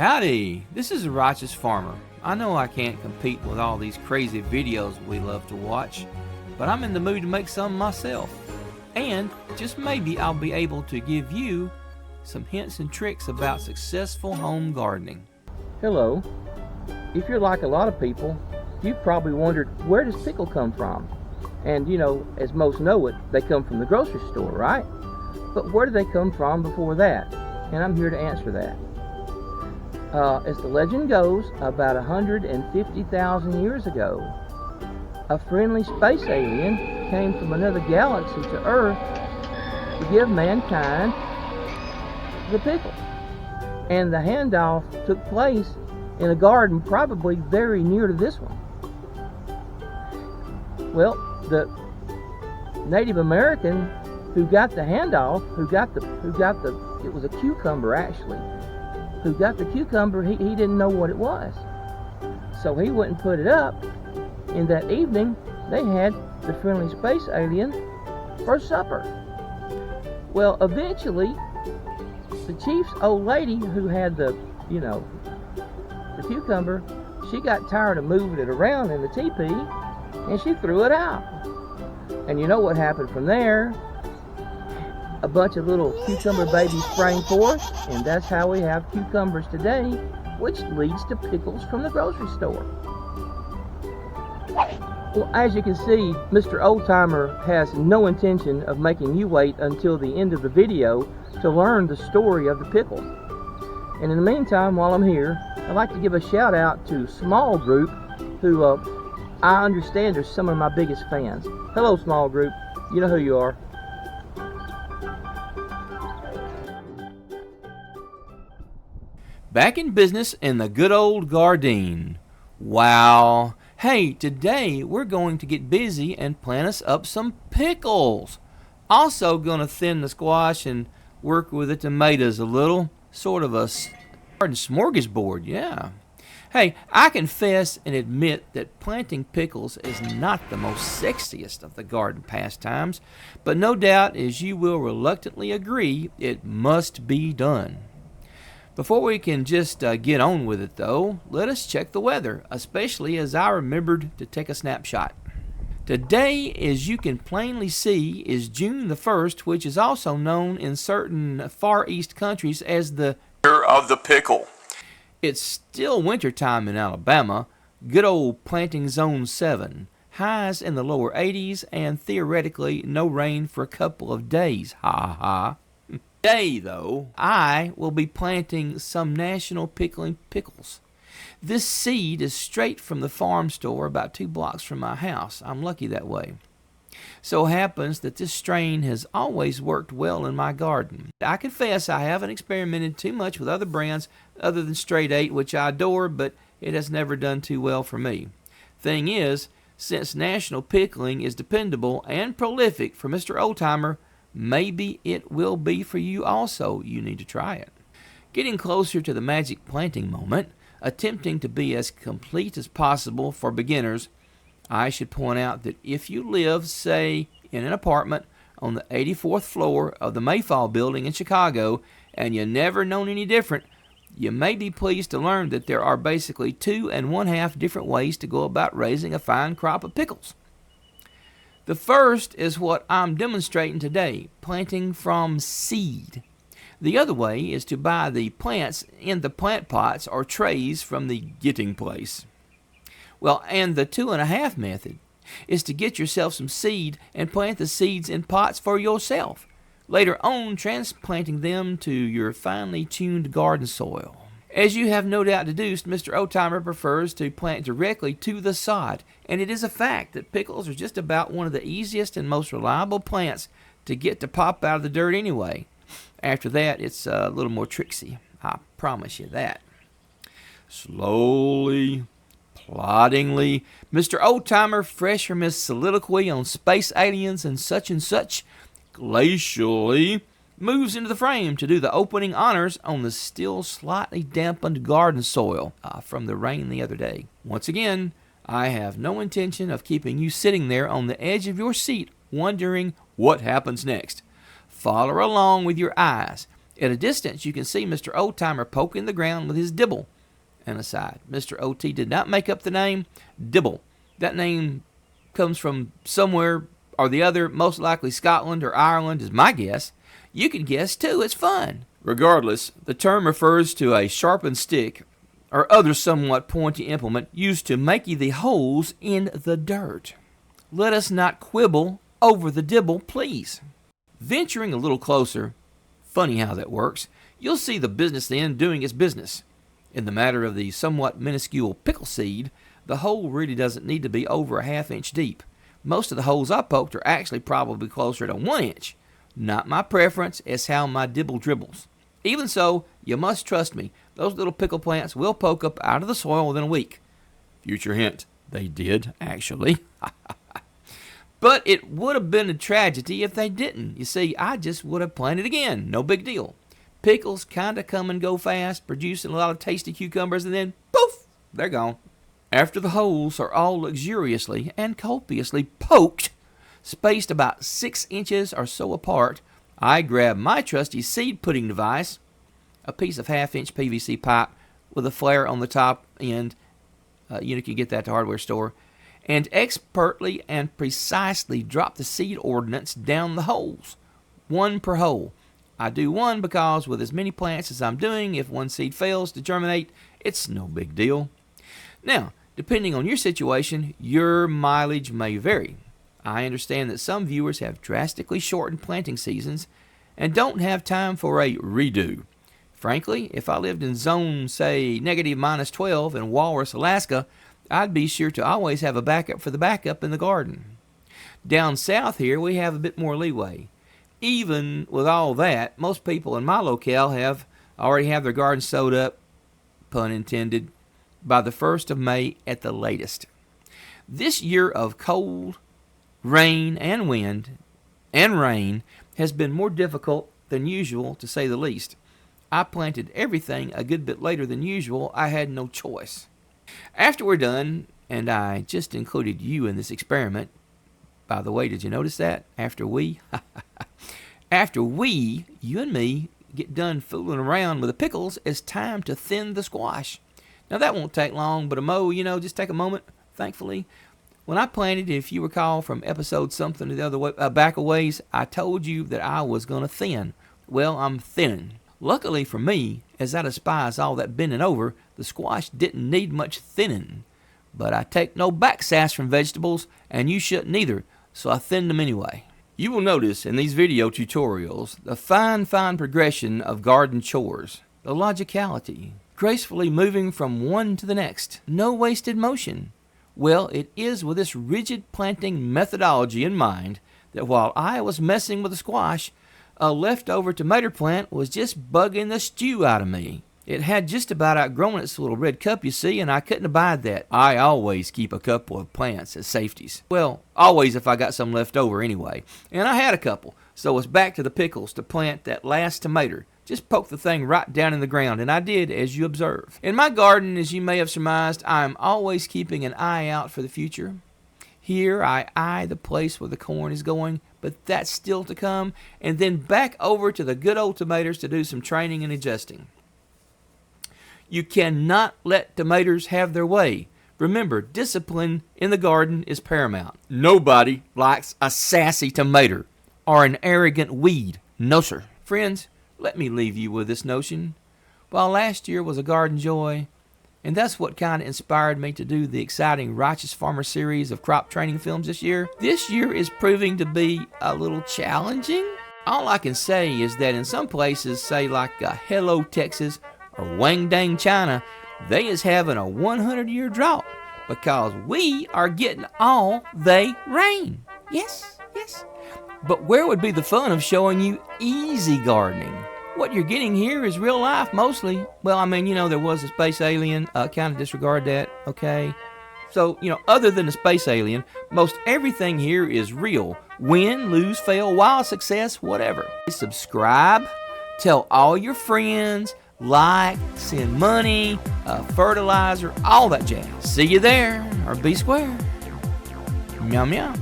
Howdy, this is a righteous farmer. I know I can't compete with all these crazy videos we love to watch, but I'm in the mood to make some myself. And just maybe I'll be able to give you some hints and tricks about successful home gardening. Hello. If you're like a lot of people, you've probably wondered, where does pickle come from? And you know, as most know it, they come from the grocery store, right? But where do they come from before that? And I'm here to answer that. As the legend goes, about 150,000 years ago, a friendly space alien came from another galaxy to Earth to give mankind the pickle. And the handoff took place in a garden probably very near to this one. Well, the Native American who got the handoff, it was a cucumber actually, who got the cucumber, he didn't know what it was. So he went and put it up, and that evening they had the friendly space alien for supper. Well, eventually, the chief's old lady who had the cucumber, she got tired of moving it around in the teepee, and she threw it out. And you know what happened from there? A bunch of little cucumber babies sprang forth, and that's how we have cucumbers today, which leads to pickles from the grocery store. Well, as you can see, Mr. Oldtimer has no intention of making you wait until the end of the video to learn the story of the pickle. And in the meantime, while I'm here, I'd like to give a shout out to Small Group, who I understand are some of my biggest fans. Hello, Small Group. You know who you are. Back in business in the good old Garden. Wow. Hey, today we're going to get busy and plant us up some pickles. Also going to thin the squash and work with the tomatoes a little. Sort of a garden smorgasbord, yeah. Hey, I confess and admit that planting pickles is not the most sexiest of the garden pastimes, but no doubt, as you will reluctantly agree, it must be done. Before we can just get on with it, though, let us check the weather, especially as I remembered to take a snapshot. Today, as you can plainly see, is June the 1st, which is also known in certain Far East countries as the Year of the Pickle. It's still wintertime in Alabama, good old planting zone 7, highs in the lower 80s, and theoretically no rain for a couple of days, ha ha. Today, though, I will be planting some national pickling pickles. This seed is straight from the farm store about 2 blocks from my house. I'm lucky that way. So happens that this strain has always worked well in my garden. I confess I haven't experimented too much with other brands other than Straight 8, which I adore, but it has never done too well for me. Thing is, since national pickling is dependable and prolific for Mr. Oldtimer, maybe it will be for you also. You need to try it. Getting closer to the magic planting moment, attempting to be as complete as possible for beginners, I should point out that if you live, say, in an apartment on the 84th floor of the Mayfall building in Chicago, and you never known any different, you may be pleased to learn that there are basically 2 1/2 different ways to go about raising a fine crop of pickles. The first is what I'm demonstrating today, planting from seed. The other way is to buy the plants in the plant pots or trays from the getting place. Well, and the 2 1/2 method is to get yourself some seed and plant the seeds in pots for yourself, later on transplanting them to your finely tuned garden soil. As you have no doubt deduced, Mr. Oldtimer prefers to plant directly to the sod, and it is a fact that pickles are just about one of the easiest and most reliable plants to get to pop out of the dirt anyway. After that, it's a little more tricksy. I promise you that. Slowly, ploddingly, Mr. Oldtimer, fresh from his soliloquy on space aliens and such, glacially moves into the frame to do the opening honors on the still slightly dampened garden soil from the rain the other day. Once again, I have no intention of keeping you sitting there on the edge of your seat wondering what happens next. Follow along with your eyes At a distance, you can see Mr. Oldtimer poking the ground with his dibble. And aside, Mr. OT did not make up the name Dibble. That name comes from somewhere or the other, most likely Scotland or Ireland is my guess. You can guess too, it's fun. Regardless, the term refers to a sharpened stick or other somewhat pointy implement used to make the holes in the dirt. Let us not quibble over the dibble, please. Venturing a little closer, funny how that works, you'll see the business end doing its business. In the matter of the somewhat minuscule pickle seed, the hole really doesn't need to be over a half-inch deep. Most of the holes I poked are actually probably closer to 1 inch. Not my preference, it's how my dibble dribbles. Even so, you must trust me, those little pickle plants will poke up out of the soil within a week. Future hint, they did, actually. But it would have been a tragedy if they didn't. You see, I just would have planted again, no big deal. Pickles kind of come and go fast, producing a lot of tasty cucumbers, and then, poof, they're gone. After the holes are all luxuriously and copiously poked, spaced about 6 inches or so apart, I grab my trusty seed putting device, a piece of half-inch PVC pipe with a flare on the top end. You can get that at the hardware store, and expertly and precisely drop the seed ordnance down the holes, 1 per hole. I do 1 because with as many plants as I'm doing, if 1 seed fails to germinate, it's no big deal. Now, depending on your situation, your mileage may vary. I understand that some viewers have drastically shortened planting seasons and don't have time for a redo. Frankly, if I lived in zone, say, -12 in Walrus, Alaska, I'd be sure to always have a backup for the backup in the garden. Down south here, we have a bit more leeway. Even with all that, most people in my locale already have their garden sewed up, pun intended, by the 1st of May at the latest. This year of cold, rain, and wind, and rain has been more difficult than usual, to say the least. I planted everything a good bit later than usual. I had no choice. After we're done, and I just included you in this experiment. By the way, did you notice that? After we, you and me, get done fooling around with the pickles, it's time to thin the squash. Now that won't take long, but just take a moment, thankfully. When I planted, if you recall from episode something the other way, back a ways, I told you that I was going to thin. Well, I'm thinning. Luckily for me, as I despise all that bending over, the squash didn't need much thinning. But I take no back sass from vegetables, and you shouldn't either, so I thinned them anyway. You will notice in these video tutorials the fine progression of garden chores, the logicality, gracefully moving from one to the next, no wasted motion. Well, it is with this rigid planting methodology in mind that while I was messing with the squash, a leftover tomato plant was just bugging the stew out of me. It had just about outgrown its little red cup, you see, and I couldn't abide that. I always keep a couple of plants as safeties. Well, always if I got some left over anyway. And I had a couple, so it's back to the pickles to plant that last tomato. Just poke the thing right down in the ground, and I did, as you observe. In my garden, as you may have surmised, I am always keeping an eye out for the future. Here I eye the place where the corn is going, but that's still to come, and then back over to the good old tomatoes to do some training and adjusting. You cannot let tomatoes have their way. Remember, discipline in the garden is paramount. Nobody likes a sassy tomato or an arrogant weed. No, sir. Friends, let me leave you with this notion. While last year was a garden joy, and that's what kind of inspired me to do the exciting Righteous Farmer series of crop training films this year is proving to be a little challenging. All I can say is that in some places, say like Hello, Texas, or Wangdang, China, they is having a 100-year drought because we are getting all they rain. Yes. But where would be the fun of showing you easy gardening? What you're getting here is real life mostly. Well, there was a space alien. Kind of disregard that, okay? So, other than the space alien, most everything here is real. Win, lose, fail, wild success, whatever. Subscribe, tell all your friends, like, send money, fertilizer, all that jazz. See you there, or be square. Meow meow.